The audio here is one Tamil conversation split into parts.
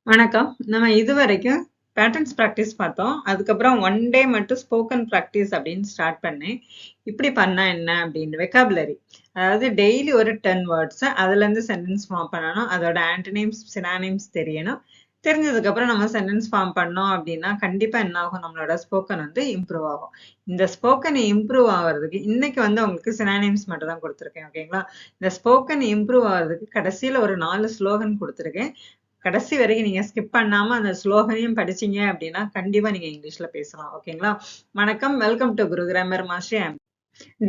வணக்கம். நம்ம இதுவரைக்கும் பேட்டர்ன்ஸ் பிராக்டிஸ் பார்த்தோம். அதுக்கப்புறம் ஒன் டே மட்டும் ஸ்போக்கன் பிராக்டிஸ் அப்படின்னு ஸ்டார்ட் பண்ணேன். இப்படி பண்ணா என்ன அப்படின்னு வெக்காபுலரி. அதாவது டெய்லி ஒரு 10 வேர்ட்ஸ் அதுலேருந்து சென்டென்ஸ் ஃபார்ம் பண்ணணும். அதோட ஆன்டனிம்ஸ், சினானிம்ஸ் தெரியணும். தெரிஞ்சதுக்கப்புறம் நம்ம சென்டென்ஸ் ஃபார்ம் பண்ணோம் அப்படின்னா கண்டிப்பா என்ன ஆகும், நம்மளோட ஸ்போக்கன் வந்து இம்ப்ரூவ் ஆகும். இந்த ஸ்போக்கன் இம்ப்ரூவ் ஆகிறதுக்கு இன்னைக்கு வந்து உங்களுக்கு சினானிம்ஸ் மட்டும் தான் கொடுத்துருக்கேன். ஓகேங்களா? இந்த ஸ்போக்கன் இம்ப்ரூவ் ஆகிறதுக்கு கடைசியில ஒரு 4 ஸ்லோகன் கொடுத்துருக்கேன். கடைசி வரைக்கும் நீங்க ஸ்கிப் பண்ணாம அந்த ஸ்லோகனையும் படிச்சீங்க அப்படின்னா கண்டிப்பா நீங்க இங்கிலீஷ்ல பேசலாம். ஓகேங்களா? வணக்கம், welcome to Guru grammar master.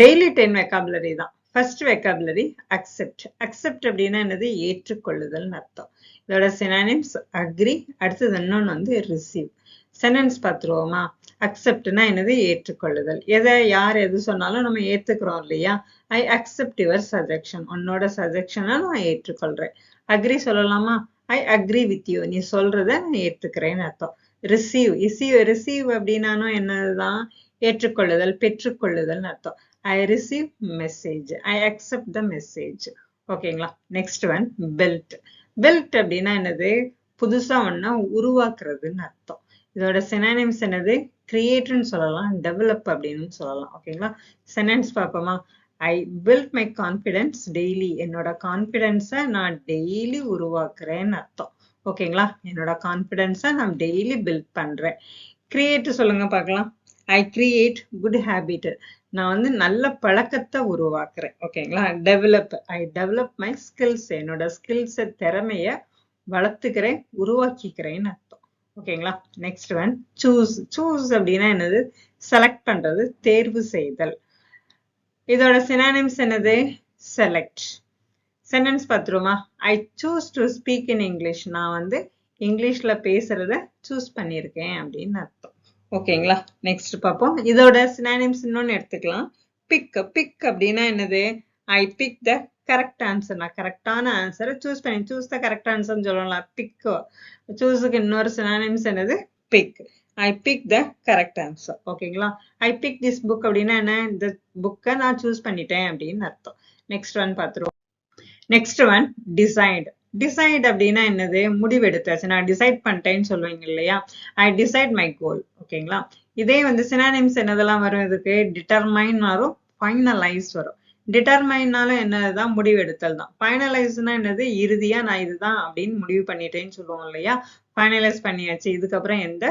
Daily 10 vocabulary தான். First vocabulary accept. அக்செப்ட் அப்படின்னா என்னது? ஏற்றுக்கொள்ளுதல்னு அர்த்தம். இதோட சினானிம்ஸ் அக்ரி, அடுத்தது இன்னொன்னு வந்து ரிசீவ். சென்டென்ஸ் பார்த்துருவோமா? அக்செப்ட்னா என்னது? ஏற்றுக்கொள்ளுதல். யார் எது சொன்னாலும் நம்ம ஏத்துக்கிறோம் இல்லையா? I accept your suggestion. உன்னோட சஜெக்ஷனை நான் ஏற்றுக்கொள்றேன். அக்ரி சொல்லலாமா? I agree with you. நீ சொல்றத நான் ஏத்துக்கிறேன்னு அர்த்தம். ரிசீவ். ரிசீவ் அப்படின்னாலும் என்னதுதான்? ஏற்றுக்கொள்ளுதல், பெற்றுக்கொள்ளுதல்னு அர்த்தம். I receive message. I accept the message. ஓகேங்களா? Next one build. பில்ட் அப்படின்னா என்னது? புதுசா ஒண்ணா உருவாக்குறதுன்னு அர்த்தம். இதோட சினானிம்ஸ் என்னது? கிரியேட்னு சொல்லலாம், டெவலப் அப்படின்னு சொல்லலாம். ஓகேங்களா? சென்டென்ஸ் பார்ப்போமா? ஐ பில்ட் மை கான்ஃபிடன்ஸ் டெய்லி. என்னோட கான்ஃபிடன்ஸை நான் டெய்லி உருவாக்குறேன்னு அர்த்தம். ஓகேங்களா? என்னோட கான்ஃபிடன்ஸை நான் டெய்லி பில்ட் பண்றேன். கிரியேட் சொல்லுங்க பார்க்கலாம். ஐ கிரியேட் குட் ஹேபிட். நான் வந்து நல்ல பழக்கத்தை உருவாக்குறேன். ஓகேங்களா? Develop. I develop my skills. என்னோட ஸ்கில்ஸை, திறமைய வளர்த்துக்கிறேன், உருவாக்கிக்கிறேன்னு அர்த்தம். ஓகேங்களா? Next one choose. சூஸ் அப்படின்னா என்னது? செலக்ட் பண்றது, தேர்வு செய்தல். இதோட சினானிம்ஸ் என்னது? செலக்ட். சென்டென்ஸ் பார்த்துருமா? I choose to speak in English. நான் வந்து இங்கிலீஷ்ல பேசுறத சூஸ் பண்ணியிருக்கேன் அப்படின்னு அர்த்தம். ஓகேங்களா? நெக்ஸ்ட் பார்ப்போம். இதோட சினானிம்ஸ் இன்னொன்னு எடுத்துக்கலாம். பிக். பிக் அப்படின்னா என்னது? ஐ பிக் த கரெக்ட் ஆன்சர். நான் கரெக்டான ஆன்சரை சூஸ் பண்ணி, சூஸ் த கரெக்ட் ஆன்சர்னு சொல்லலாம். பிக். சூஸுக்கு இன்னொரு சினானிம்ஸ் என்னது? Pick. I pick the correct answer. ஓகேங்களா? ஐ பிக் திஸ் புக் அப்படின்னா என்ன? இந்த புக்கை நான் சூஸ் பண்ணிட்டேன் அப்படின்னு அர்த்தம். நெக்ஸ்ட் ஒன் பார்த்துருவோம். Next one decide. டிசைட் அப்படின்னா என்னது? முடிவெடுத்தாச்சு, நான் டிசைட் பண்ணிட்டேன்னு சொல்லுவீங்க இல்லையா? ஐ டிசைட் மை கோல். ஓகேங்களா? இதே வந்து சினானிம்ஸ் என்னதெல்லாம் வரும் இதுக்கு? டிட்டர்மைன் வரும், ஃபைனலைஸ் வரும். டிட்டர்மைன்னாலும் என்னதுதான்? முடிவெடுத்தல் தான். ஃபைனலைஸ்னா என்னது? இறுதியா நான் இதுதான் அப்படின்னு முடிவு பண்ணிட்டேன்னு சொல்லுவோம் இல்லையா? ஃபைனலைஸ் பண்ணியாச்சு, இதுக்கப்புறம் எந்த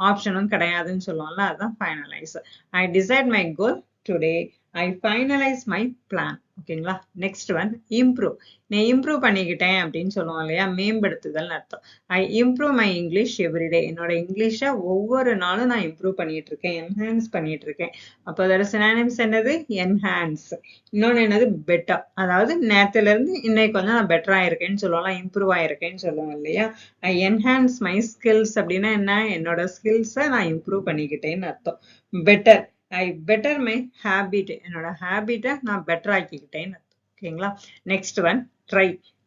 ஆப்ஷனும் கிடையாதுன்னு சொல்லுவோம்ல, அதுதான் finalise. I decide my goal today. I finalise my plan. ஓகேங்களா? Next one improve. நான் இம்ப்ரூவ் பண்ணிக்கிட்டேன் அப்படின்னு சொல்லுவோம் இல்லையா? மேம்படுத்துதல்னு அர்த்தம். I improve my English every day. என்னோட இங்கிலீஷை ஒவ்வொரு நாளும் நான் இம்ப்ரூவ் பண்ணிட்டு இருக்கேன், என்ஹான்ஸ் பண்ணிட்டு இருக்கேன். அப்போ அதோட சினானிம்ஸ் என்னது? என்ஹான்ஸ். இன்னொன்னு என்னது? பெட்டர். அதாவது நேரத்துல இருந்து இன்னைக்கு வந்து நான் பெட்டர் ஆயிருக்கேன்னு சொல்லுவோம்ல, இம்ப்ரூவ் ஆயிருக்கேன்னு சொல்லுவோம் இல்லையா? ஐ என்ஹான்ஸ் மை ஸ்கில்ஸ் அப்படின்னா என்ன? என்னோட ஸ்கில்ஸை நான் இம்ப்ரூவ் பண்ணிக்கிட்டேன்னு அர்த்தம். Better. I better my habit. என்னோட ஹேபிட்டை நான் பெட்டர் ஆக்கிக்கிட்டேன்னு. ஓகேங்களா? Next one try.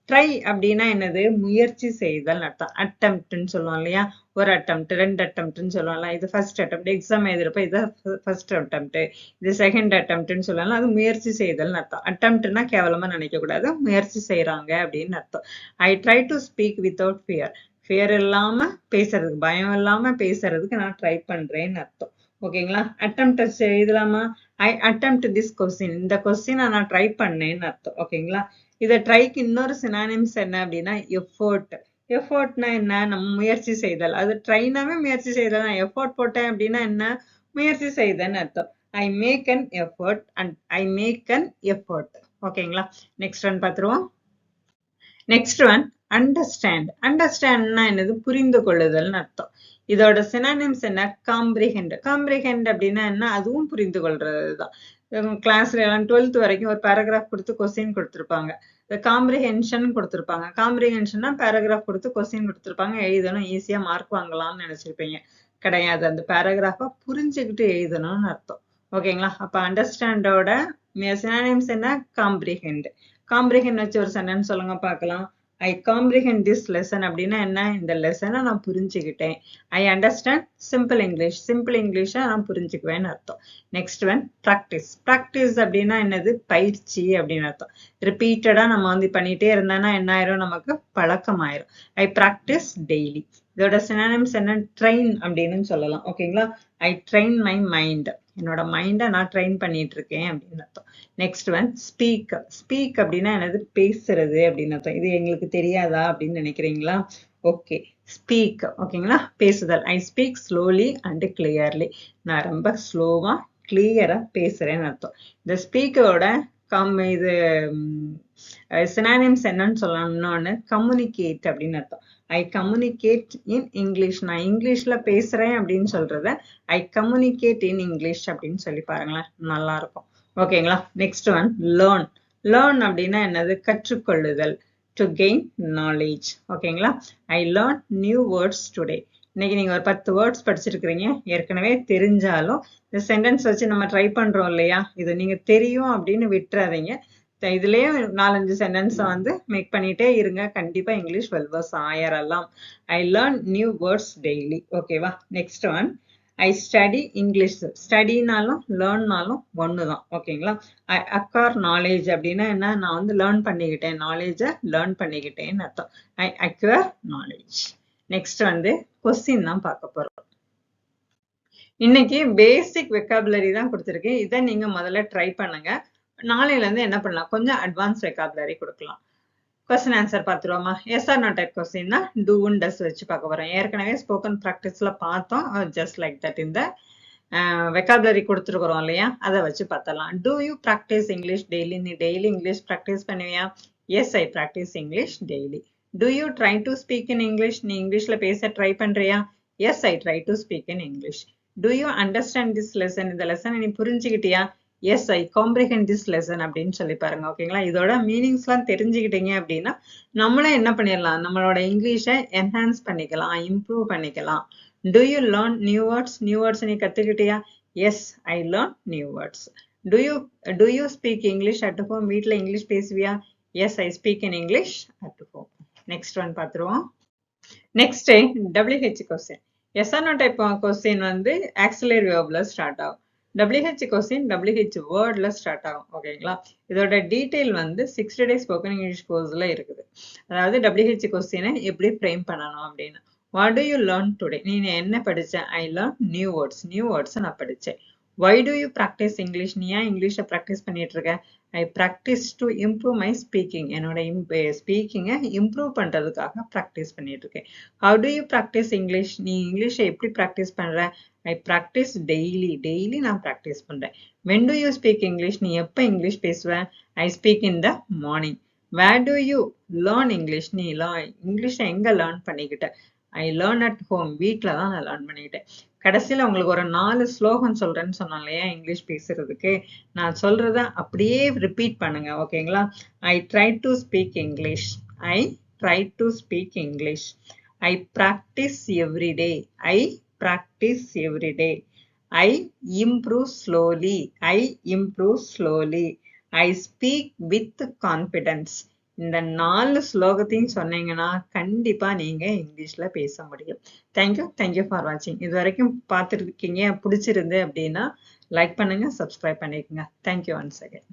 ட்ரை அப்படின்னா என்னது? முயற்சி செய்தல் அர்த்தம். அட்டம்ப்ட்னு சொல்லுவோம் இல்லையா? ஒரு அட்டம்ப்ட், 2 அட்டம்ப்ட்னு சொல்லுவாங்க. இது ஃபர்ஸ்ட் அட்டம்ப்ட். எக்ஸாம் எழுதுறப்ப இது ஃபர்ஸ்ட் அட்டம்ப்ட், இது செகண்ட் அட்டம்ப்ட்னு சொல்லலாம். அது முயற்சி செய்தல்னு அர்த்தம். அட்டம்ப்ட்னா கேவலமா நினைக்க கூடாது, முயற்சி செய்யறாங்க அப்படின்னு அர்த்தம். ஐ try to speak without fear. Fear இல்லாம பேசுறதுக்கு, பயம் இல்லாம பேசுறதுக்கு நான் ட்ரை பண்றேன்னு அர்த்தம். ஓகேங்களா? அட்டெம்ப்ட் எழுதலாமா? I attempt this question. இந்த கொஸ்டினை நான் ட்ரை பண்ணேன்னு அர்த்தம். ஓகேங்களா? இதை ட்ரைக்கு இன்னொரு சினானிம்ஸ் என்ன அப்படின்னா எஃபோர்ட். எஃபோர்ட்னா என்ன? நம்ம முயற்சி செய்தல். அது ட்ரைனாவே முயற்சி செய்தல் தான். எஃபோர்ட் போட்டேன் அப்படின்னா என்ன? முயற்சி செய்தல்னு அர்த்தம். I make an effort and I make an effort. ஓகேங்களா? நெக்ஸ்ட் ஒன் பார்த்துருவோம். Next one understand. அண்டர்ஸ்டாண்ட்னா என்னது? புரிந்து கொள்ளுதல்னு அர்த்தம். இதோட சினானிம்ஸ் என்ன? காம்ப்ரிஹெண்ட். காம்ப்ரிஹெண்ட் அப்படின்னா என்ன? அதுவும் புரிந்து கொள்றதுதான். கிளாஸ்ல எல்லாம் 12th வரைக்கும் ஒரு பேராகிராஃப் கொடுத்து கொஸ்டின் கொடுத்துருப்பாங்க. காம்ப்ரிஹென்ஷன் கொடுத்துருப்பாங்க. காம்ப்ரிஹென்ஷன்னா பேராகிராஃப் கொடுத்து கொஸ்டின் கொடுத்துருப்பாங்க, எழுதணும், ஈஸியா மார்க் வாங்கலாம்னு நினைச்சிருப்பீங்க. கிடையாது. அந்த பேராகிராஃபை புரிஞ்சுக்கிட்டு எழுதணும்னு அர்த்தம். ஓகேங்களா? அப்ப அண்டர்ஸ்டாண்டோட சினானிம்ஸ் என்ன? காம்ப்ரிஹெண்ட். காம்ப்ரிஹெண்ட் வச்சு ஒரு சென்டென்ஸ் சொல்லுங்க பார்க்கலாம். ஐ காம்ப்ரிஹெண்ட் திஸ் லெசன் அப்படின்னா என்ன, இந்த லெசனை நான் புரிஞ்சுக்கிட்டேன். I understand simple English, simple இங்கிலீஷை நான் புரிஞ்சுக்குவேன்னு அர்த்தம். Next one practice. ப்ராக்டிஸ் அப்படின்னா என்னது, பயிற்சி அப்படின்னு அர்த்தம். ரிப்பீட்டடாக நம்ம வந்து பண்ணிகிட்டே இருந்தோன்னா என்ன ஆயிரும், நமக்கு பழக்கமாயிரும். ஐ ப்ராக்டிஸ் டெய்லி. இதோட சினானிம்ஸ் என்ன, ட்ரெயின் அப்படின்னு சொல்லலாம். ஓகேங்களா, ஐ ட்ரெயின் மை மைண்ட், என்னோட மைண்டை நான் ட்ரெயின் பண்ணிட்டு இருக்கேன் அப்படின்னு அர்த்தம். Next one speak. ஸ்பீக் அப்படின்னா என்னது, பேசுறது அப்படின்னு அர்த்தம். இது எங்களுக்கு தெரியாதா அப்படின்னு நினைக்கிறீங்களா? Okay, speak. ஓகேங்களா, பேசுதல். I speak slowly and clearly. நான் ரொம்ப ஸ்லோவா கிளியரா பேசுறேன்னு அர்த்தம். இந்த ஸ்பீக்கரோட இது சினானிம்ஸ் என்னன்னு சொல்லணும்னு, கம்யூனிகேட் அப்படின்னு அர்த்தம். ஐ கம்யூனிகேட் இன் இங்கிலீஷ். நான் இங்கிலீஷ்ல பேசுறேன் அப்படின்னு சொல்றத ஐ கம்யூனிகேட் இன் இங்கிலீஷ் அப்படின்னு சொல்லி பாருங்களேன், நல்லா இருக்கும். ஓகேங்களா, நெக்ஸ்ட் ஒன் லேர்ன். லேர்ன் அப்படின்னா என்னது, கற்றுக்கொள்ளுதல். To gain knowledge. ஓகேங்களா, I learn new words today. இன்னைக்கு நீங்க ஒரு 10 வேர்ட்ஸ் படிச்சிருக்கிறீங்க, ஏற்கனவே தெரிஞ்சாலும் இந்த சென்டென்ஸ் வச்சு நம்ம ட்ரை பண்றோம் இல்லையா, இது நீங்க தெரியும் அப்படின்னு விட்டுறாதீங்க. இதுலயே 4-5 சென்டென்ஸ் வந்து மேக் பண்ணிட்டே இருங்க, கண்டிப்பா இங்கிலீஷ் வெல்வர்ஸ் ஆயிரலாம். I learn new words daily. ஓகேவா, next one I study English. ஸ்டடினாலும் லேர்ன்னாலும் ஒண்ணுதான். ஓகேங்களா, ஐ அக்வயர் நாலேஜ் அப்படின்னா என்ன, நான் வந்து லேர்ன் பண்ணிக்கிட்டேன், நாலேஜை லேர்ன் பண்ணிக்கிட்டேன்னு அர்த்தம். ஐ அக்வயர் நாலேஜ். நெக்ஸ்ட் வந்து கொஸ்டின் தான் பார்க்க போறோம். இன்னைக்கு பேசிக் வெக்காபுலரி தான் கொடுத்துருக்கேன், இதை நீங்க முதல்ல ட்ரை பண்ணுங்க. நாளையில இருந்து என்ன பண்ணலாம், கொஞ்சம் அட்வான்ஸ் வெக்காபுலரி கொடுக்கலாம். கொஸ்டின் ஆன்சர் பார்த்துருவோமா? Yes or no type question தான் டூ அண்ட் டஸ் வச்சு பார்க்க போறோம். ஏற்கனவே ஸ்போக்கன் ப்ராக்டிஸ்ல பார்த்தோம், ஜஸ்ட் லைக் தட் இந்த வெக்காபுலரி கொடுத்துருக்குறோம் இல்லையா, அதை வச்சு பார்த்தலாம். Do you practise English daily? நீ டெய்லி இங்கிலீஷ் ப்ராக்டிஸ் பண்ணுவியா? Yes, I practise English daily. Do you try to speak in English? நீ இங்கிலீஷ்ல பேச ட்ரை பண்றியா? Yes, I try to speak in English. Two you understand this lesson? இந்த லெசனை நீ புரிஞ்சுக்கிட்டியா? Yes, I comprehend this lesson அப்படின்னு சொல்லி பாருங்க. ஓகேங்களா, இதோட மீனிங்ஸ்லாம் தெரிஞ்சுக்கிட்டீங்க அப்படின்னா நம்மளே என்ன பண்ணிடலாம், நம்மளோட இங்கிலீஷை என்ஹான்ஸ் பண்ணிக்கலாம், இம்ப்ரூவ் பண்ணிக்கலாம். Do you learn new words? New words நீ கத்துக்கிட்டியா? Yes, I learn new words. Do you speak English at home? வீட்ல English பேசுவியா? Yes, I speak in English at home. Next one பார்த்துருவோம். Next WH question. Yes or no type question வந்து auxiliary verbல ஸ்டார்ட் ஆகும். WH question WH wordல ஸ்டார்ட் ஆகும். ஓகேங்களா, இதோட டீடைல் வந்து 60 days ஸ்போக்கன் இங்கிலீஷ் கோர்ஸ்ல இருக்குது. அதாவது WH கொஸ்டினை எப்படி ஃப்ரேம் பண்ணணும் அப்படின்னு. What do you learn today? நீ என்ன படிச்ச? I learned new words. New words நான் படிச்சேன். Why do you practice English? நீ ஏன் இங்கிலீஷை ப்ராக்டிஸ் பண்ணிட்டு இருக்க? I practice to improve my speaking. என்னோட ஸ்பீக்கிங்கை இம்ப்ரூவ் பண்றதுக்காக ப்ராக்டிஸ் பண்ணிட்டு இருக்கேன். How do you practice English? நீ இங்கிலீஷை எப்படி ப்ராக்டிஸ் பண்ற? I practice daily. டெய்லி நான் ப்ராக்டிஸ் பண்றேன். When do you speak English? நீ எப்போ இங்கிலீஷ் பேசுவ? I speak in the morning. Where do you learn English? நீ இங்கிலீஷை எங்க learn பண்ணிக்கிட்ட? I learn at home. வீட்ல தான் நான் லேர்ன் பண்ணிக்கிட்டேன். கடைசியில் உங்களுக்கு ஒரு 4 ஸ்லோகம் சொல்றேன்னு சொன்னேன் இல்லையா இங்கிலீஷ் பேசுறதுக்கு, நான் சொல்றத அப்படியே ரிப்பீட் பண்ணுங்க. ஓகேங்களா, I try to speak English. I try to speak English. I practice every day. I practice every day. I improve slowly. I improve slowly. I speak with confidence. இந்த 4 ஸ்லோகத்தையும் சொன்னீங்கன்னா கண்டிப்பா நீங்க இங்கிலீஷ்ல பேச முடியும். தேங்க்யூ ஃபார் வாட்சிங். இது வரைக்கும் பார்த்துருக்கீங்க, பிடிச்சிருந்து அப்படின்னா லைக் பண்ணுங்க, சப்ஸ்கிரைப் பண்ணிக்கோங்க. Thank you once again.